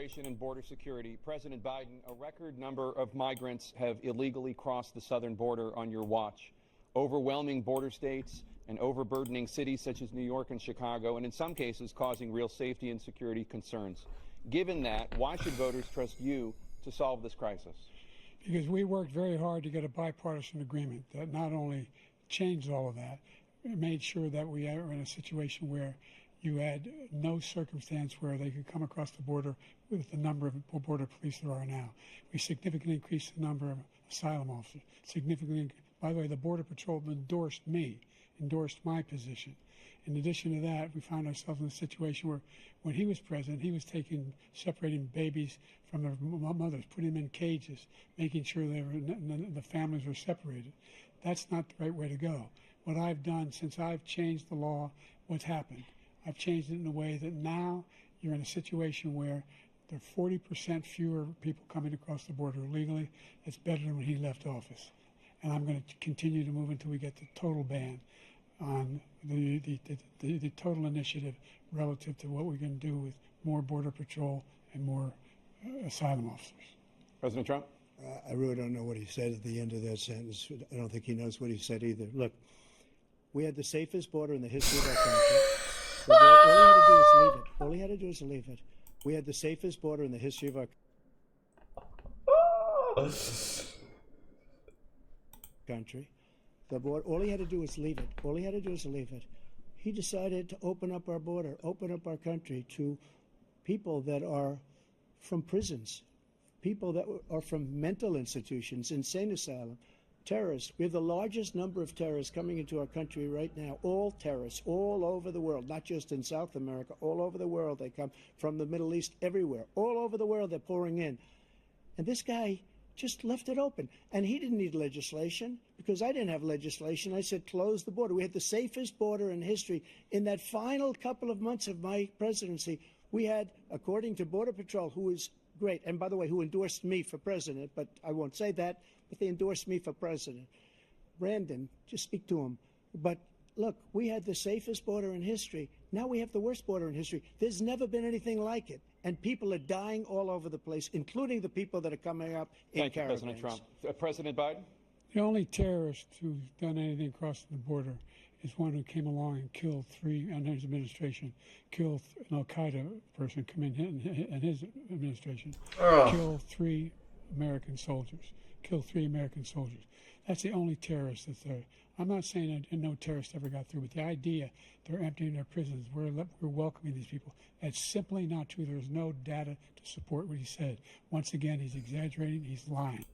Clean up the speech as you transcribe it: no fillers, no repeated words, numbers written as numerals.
immigration and border security. President Biden, a record number of migrants have illegally crossed the southern border on your watch, overwhelming border states and overburdening cities such as New York and Chicago, and in some cases causing real safety and security concerns. Given that, why should voters trust you to solve this crisis? Because we worked very hard to get a bipartisan agreement that not only changed all of that, it made sure that we are in a situation where you had no circumstance where they could come across the border with the number of border police there are now. We significantly increased the number of asylum officers. By the way, the Border Patrol endorsed my position. In addition to that, we found ourselves in a situation where when he was president, he was separating babies from their mothers, putting them in cages, making sure the families were separated. That's not the right way to go. What I've done since I've changed the law, what's happened? I've changed it in a way that now you're in a situation where there are 40% fewer people coming across the border illegally. It's better than when he left office. And I'm going to continue to move until we get the total ban on the total initiative relative to what we're going to do with more Border Patrol and more asylum officers. President Trump? I really don't know what he said at the end of that sentence. I don't think he knows what he said either. Look, we had the safest border in the history of our country. All he had to do is leave it. We had the safest border in the history of our country. All he had to do was leave it. He decided to open up our border, open up our country to people that are from prisons, people that are from mental institutions, insane asylum, terrorists. We have the largest number of terrorists coming into our country right now, all terrorists, all over the world, not just in South America, all over the world. They come from the Middle East, everywhere. All over the world, they're pouring in. And this guy just left it open. And he didn't need legislation because I didn't have legislation. I said, close the border. We had the safest border in history. In that final couple of months of my presidency, we had, according to Border Patrol, who is great, and by the way, who endorsed me for president, but I won't say that, but they endorsed me for president. Brandon, just speak to him. But look, we had the safest border in history. Now we have the worst border in history. There's never been anything like it. And people are dying all over the place, including the people that are coming up in caravans. Thank you, President Trump. President Biden? The only terrorist who's done anything crossing the border is one who came along and killed under his administration, killed an al-Qaeda person in his administration, killed three American soldiers. That's the only terrorist that's there. I'm not saying that no terrorist ever got through, but the idea they're emptying their prisons, we're welcoming these people, that's simply not true. There's no data to support what he said. Once again, he's exaggerating, he's lying.